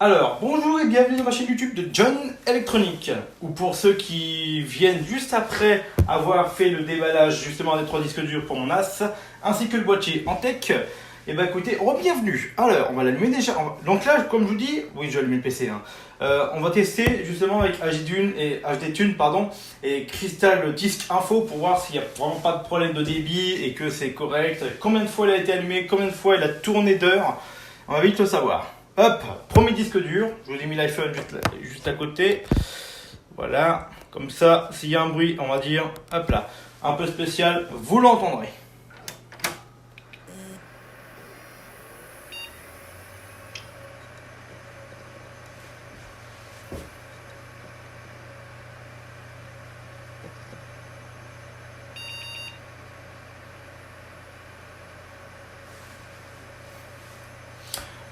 Alors, bonjour et bienvenue dans ma chaîne YouTube de John Electronic, ou pour ceux qui viennent juste après avoir fait le déballage justement des 3 disques durs pour mon NAS, ainsi que le boîtier en tech, et bah écoutez, bienvenue. Alors, on va l'allumer déjà. Donc là, comme je vous dis, oui, je vais allumer le PC. On va tester justement avec HD Tune, et Crystal Disk Info pour voir s'il n'y a vraiment pas de problème de débit et que c'est correct. Combien de fois il a été allumé, combien de fois il a tourné d'heures, on va vite le savoir. Hop, premier disque dur, je vous ai mis l'iPhone juste à côté. Voilà, comme ça, s'il y a un bruit, on va dire, hop là, un peu spécial, vous l'entendrez.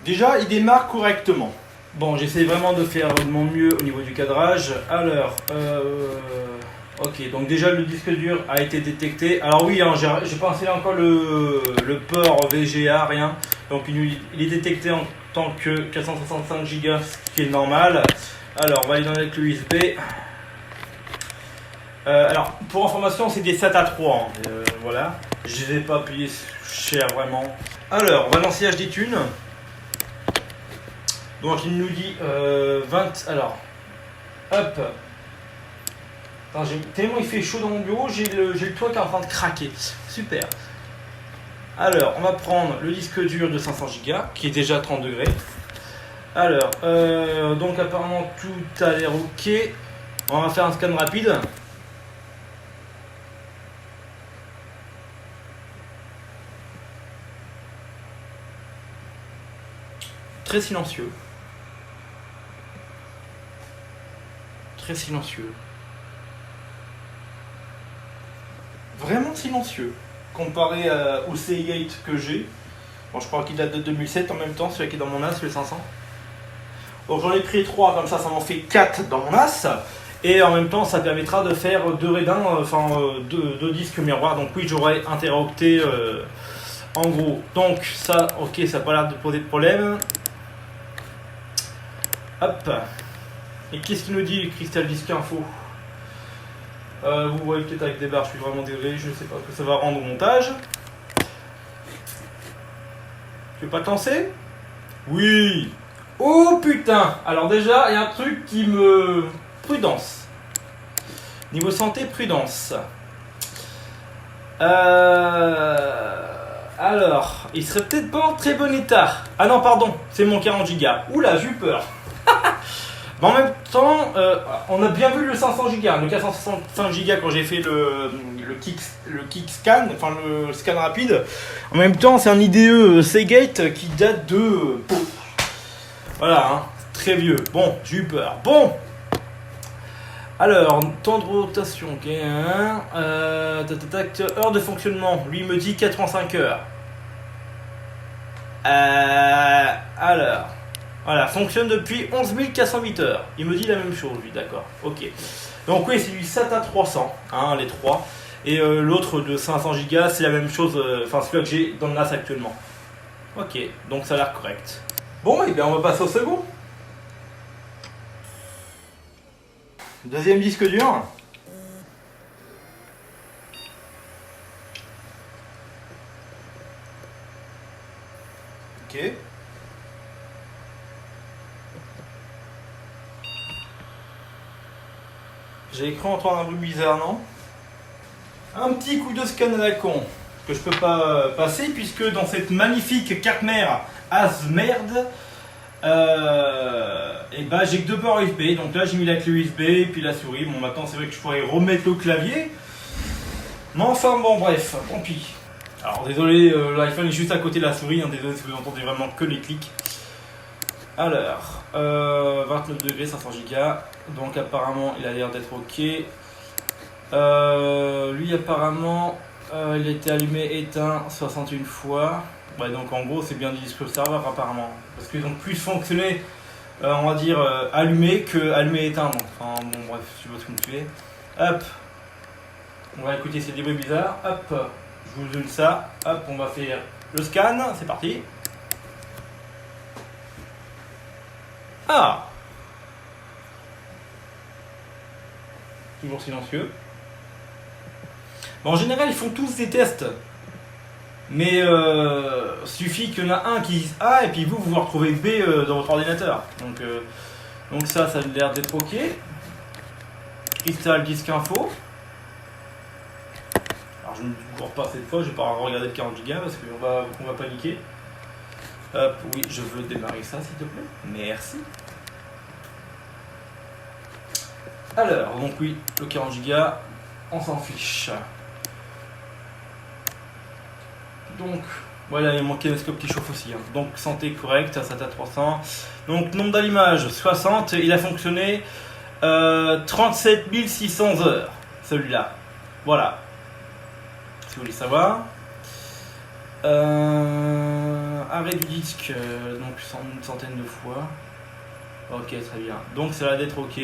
Déjà, il démarre correctement. Bon, j'essaie vraiment de faire de mon mieux au niveau du cadrage. Alors, ok, donc déjà le disque dur a été détecté. Alors oui, hein, j'ai pas installé encore le port VGA, rien. Donc il est détecté en tant que 465 Go, ce qui est normal. Alors, on va aller dans avec l'USB. Alors, pour information, c'est des SATA 3. Hein. Voilà, je les ai pas payés cher vraiment. Alors, on va lancer HD Tune. Donc il nous dit 20. Alors, hop. Attends, tellement il fait chaud dans mon bureau, j'ai le toit qui est en train de craquer. Super. Alors, on va prendre le disque dur de 500 Go qui est déjà à 30 degrés. Alors, donc apparemment tout a l'air ok. On va faire un scan rapide. Très silencieux. Très silencieux. Vraiment silencieux. Comparé au Seagate que j'ai. Bon, je crois qu'il date de 2007 en même temps, celui qui est dans mon NAS, le 500. Donc j'en ai pris 3, comme ça m'en fait 4 dans mon NAS. Et en même temps, ça permettra de faire 2 redins, deux disques miroirs. Donc oui, j'aurai un teraoctet en gros. Donc ça, ok, ça n'a pas l'air de poser de problème. Hop. Et qu'est-ce qu'il nous dit, Crystal Disk Info? Vous voyez peut-être avec des barres, je suis vraiment désolé, je ne sais pas ce que ça va rendre au montage. Tu veux pas te lancer? Oui. Oh putain. Alors déjà, il y a un truc qui me... Prudence. Niveau santé, prudence. Alors, il serait peut-être pas en très bon état. Ah non, pardon, c'est mon 40 Go. Oula, j'ai eu peur. Mais en même temps, on a bien vu le 500 Go, le 465 Go quand j'ai fait le kick scan, enfin le scan rapide. En même temps, c'est un IDE Seagate qui date de... Voilà, hein, très vieux. Bon, j'ai eu peur. Bon. Alors, temps de rotation, ok. Heure de fonctionnement, lui il me dit 85 heures. Alors... Voilà, fonctionne depuis 11 408 heures. Il me dit la même chose, lui, d'accord. Ok. Donc oui, c'est du SATA 300, hein, les 3. Et l'autre de 500 Go, c'est la même chose, enfin celui que j'ai dans le NAS actuellement. Ok, donc ça a l'air correct. Bon, et bien on va passer au second. Deuxième disque dur. Ok. J'ai cru entendre un bruit bizarre, non? Un petit coup de scan à la con, que je peux pas passer, puisque dans cette magnifique carte mère merde, et bah j'ai que 2 ports USB, donc là j'ai mis la clé USB et puis la souris. Bon, maintenant c'est vrai que je pourrais remettre le clavier, mais enfin bon, bref, tant pis. Alors désolé, l'iPhone est juste à côté de la souris, hein, désolé si vous entendez vraiment que les clics. Alors, 29 degrés, 500 Go. Donc apparemment il a l'air d'être ok. Lui apparemment il a été allumé éteint 61 fois. Ouais, donc en gros c'est bien du disque serveur apparemment. Parce qu'ils ont plus fonctionné on va dire allumé que allumé éteint. Enfin bon bref, je vois ce que vous me suivez. Hop. On va écouter ces bruits bizarres. Hop. Je vous zoome ça. Hop, on va faire le scan. C'est parti. Ah, toujours silencieux. Bon, en général, ils font tous des tests. Mais suffit qu'il y en a un qui dise A et puis vous vous retrouvez B dans votre ordinateur. Donc ça a l'air d'être OK. Crystal Disk Info. Alors je ne cours pas cette fois, je vais pas regarder le 40 Go parce qu'on va paniquer. Hop, oui, je veux démarrer ça s'il te plaît. Merci. Alors, donc oui, le 40 Go, on s'en fiche. Donc, voilà, il y a mon kinéscope qui chauffe aussi. Hein. Donc, santé correcte, SATA 300. Donc, nombre d'allumages, 60. Il a fonctionné 37 600 heures, celui-là. Voilà. Si vous voulez savoir. Arrêt du disque, donc une centaine de fois. Ok, très bien. Donc, ça va d'être ok.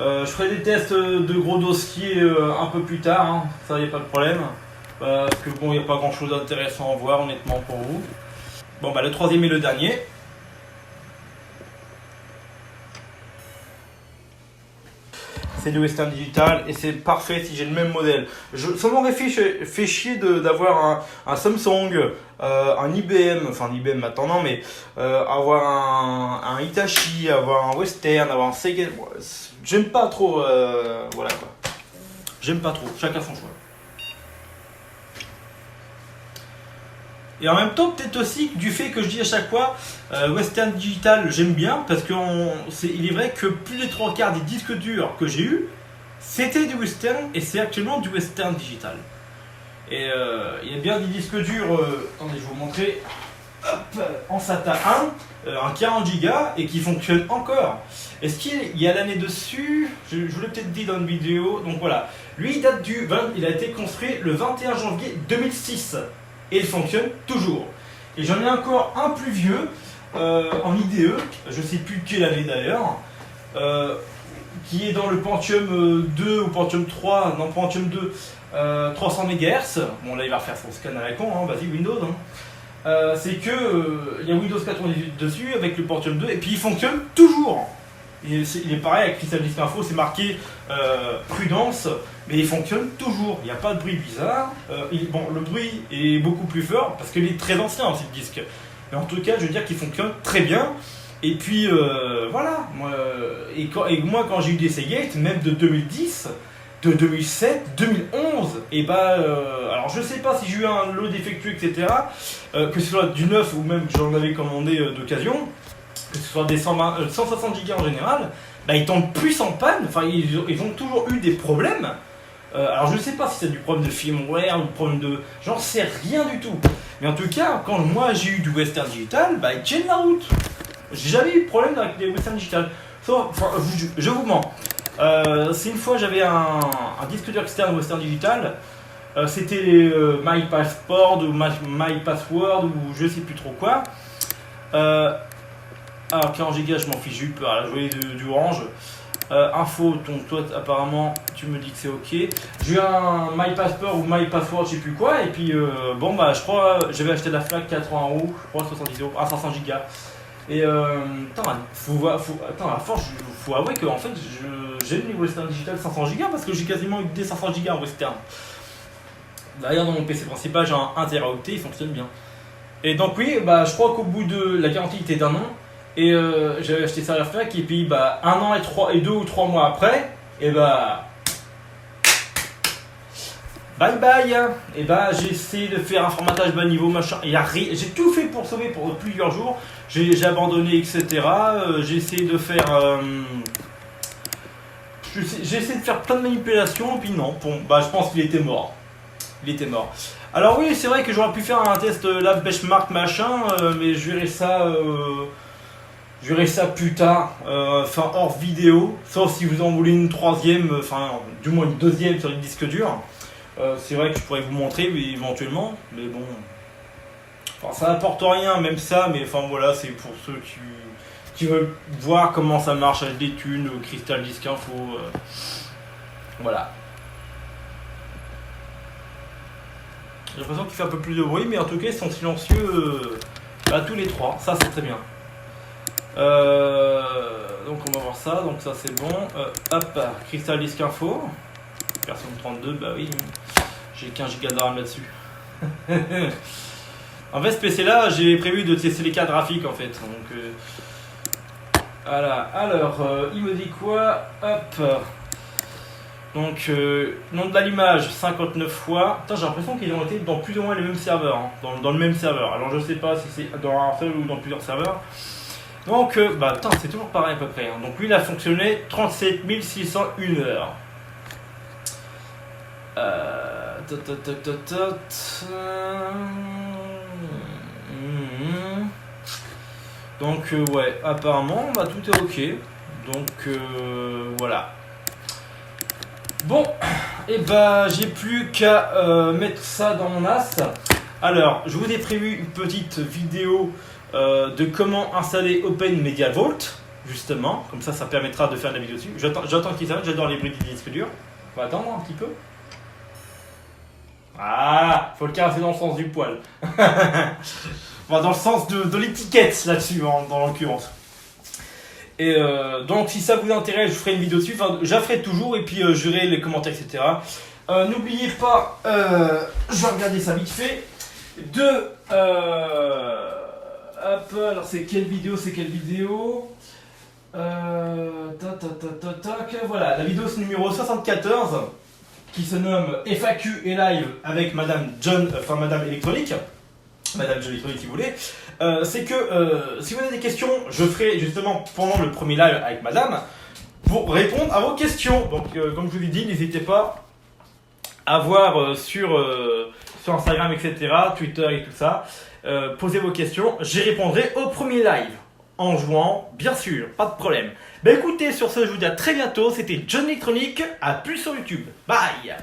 Je ferai des tests de gros dossiers un peu plus tard. Hein. Ça, il n'y a pas de problème. Parce que bon, il n'y a pas grand chose d'intéressant à voir honnêtement pour vous. Bon bah le troisième et le dernier. C'est du Western Digital et c'est parfait si j'ai le même modèle. Ça m'aurait fait chier d'avoir un Samsung, un IBM, enfin un IBM maintenant, mais avoir un Hitachi, avoir un Western, avoir un Seagate. J'aime pas trop, voilà quoi. J'aime pas trop, chacun son choix. Et en même temps, peut-être aussi du fait que je dis à chaque fois, Western Digital, j'aime bien, parce il est vrai que plus des 3/4 des disques durs que j'ai eu, c'était du Western, et c'est actuellement du Western Digital. Et il y a bien des disques durs, attendez, je vais vous montrer, hop, en SATA 1, un 40 Go, et qui fonctionne encore. Est-ce qu'il y a l'année dessus? Je vous l'ai peut-être dit dans une vidéo, donc voilà. Lui, il a été construit le 21 janvier 2006. Et il fonctionne toujours. Et j'en ai encore un plus vieux en IDE, je ne sais plus quelle année d'ailleurs, qui est dans le Pentium 2 ou Pentium 3, non Pentium 2, 300 MHz. Bon là il va refaire son scan à la con, hein, vas-y Windows. Hein. C'est que il y a Windows 98 dessus avec le Pentium 2 et puis il fonctionne toujours. Il est pareil avec Crystal Disk Info, c'est marqué prudence, mais il fonctionne toujours. Il n'y a pas de bruit bizarre. Bon, le bruit est beaucoup plus fort parce qu'il est très ancien aussi le disque. Mais en tout cas, je veux dire qu'il fonctionne très bien. Et puis voilà. Et moi, quand j'ai eu des Seagate, même de 2010, de 2007, 2011, et alors je sais pas si j'ai eu un lot défectueux, etc. Que ce soit du neuf ou même que j'en avais commandé d'occasion. Que ce soit des 160 Go en général, ils tombent plus en panne, enfin ils ont toujours eu des problèmes. Alors je ne sais pas si c'est du problème de firmware ou du problème de... J'en sais rien du tout. Mais en tout cas, quand moi j'ai eu du Western Digital, ils tiennent la route. J'ai jamais eu de problème avec les Western Digital. Je vous mens. C'est une fois j'avais un disque dur externe Western Digital. C'était My Passport ou My Password ou je sais plus trop quoi. Alors 40 Go je m'en fiche, j'ai eu peur, là je voyais du orange. Info, donc toi apparemment tu me dis que c'est ok. J'ai eu un My Passport ou My Password, je sais plus quoi, et puis je crois j'avais acheté la FNAC 80 €, je crois 70 €, à 500 Go. Et attends, à force, faut avouer que en fait j'aime les Western Digital 500 Go parce que j'ai quasiment eu des 500 Go en Western. D'ailleurs dans mon PC principal j'ai un 1 Teraoctet, il fonctionne bien. Et donc oui, je crois qu'au bout de la garantie était d'1 an. Et j'avais acheté ça à la FNAC et puis 1 an et 2 ou 3 mois après, et bye bye. Et j'ai essayé de faire un formatage bas niveau machin, j'ai tout fait pour sauver pour plusieurs jours, j'ai abandonné etc. J'ai essayé de faire j'ai essayé de faire plein de manipulations et puis non, je pense qu'il était mort. Il était mort. Alors oui, c'est vrai que j'aurais pu faire un test là benchmark machin, mais je verrai ça plus tard, hors vidéo, sauf si vous en voulez une troisième, du moins une deuxième sur les disques durs. C'est vrai que je pourrais vous montrer éventuellement, mais bon, ça n'apporte rien, même ça, mais voilà, c'est pour ceux qui veulent voir comment ça marche avec des thunes, Crystal Disk Info, voilà. J'ai l'impression qu'il fait un peu plus de bruit, mais en tout cas ils sont silencieux tous les trois, ça c'est très bien. Donc on va voir ça, donc ça c'est bon. Hop, Crystal Disk Info. Version 32, bah oui, j'ai 15 Go de RAM là-dessus. En fait, ce PC là, j'ai prévu de tester les cartes graphiques en fait. Donc, voilà, alors, il me dit quoi? Hop. Donc, nom de l'allumage 59 fois. Putain, j'ai l'impression qu'ils ont été dans plus ou moins les mêmes serveurs. Hein, dans le même serveur. Alors, je sais pas si c'est dans un seul ou dans plusieurs serveurs. Donc, bah, putain, c'est toujours pareil à peu près. Hein. Donc, lui, il a fonctionné 37 601 heures. Donc ouais, apparemment bah, tout est ok. Donc voilà. Bon, et bah j'ai plus qu'à mettre ça dans mon NAS. Alors, je vous ai prévu une petite vidéo de comment installer Open Media Vault, justement. Comme ça permettra de faire de la vidéo dessus. J'attends qu'il s'arrête, j'adore les bruits des disques durs. On va attendre un petit peu. Ah, faut le caresser dans le sens du poil. Enfin, dans le sens de l'étiquette là-dessus, dans l'occurrence. Et donc, si ça vous intéresse, je ferai une vidéo dessus. Enfin, je la ferai toujours et puis je verrai les commentaires, etc. N'oubliez pas, je vais regarder ça vite fait. Hop, alors c'est quelle vidéo? Voilà, la vidéo c'est numéro 74. Qui se nomme FAQ et live avec Madame John Electronic, Madame John Electronic si vous voulez, c'est que si vous avez des questions, je ferai justement pendant le premier live avec Madame pour répondre à vos questions. Donc comme je vous l'ai dit, n'hésitez pas à voir sur Instagram, etc., Twitter et tout ça, posez vos questions, j'y répondrai au premier live. En jouant, bien sûr, pas de problème. Bah écoutez, sur ce, je vous dis à très bientôt. C'était John Electronic, à plus sur YouTube. Bye!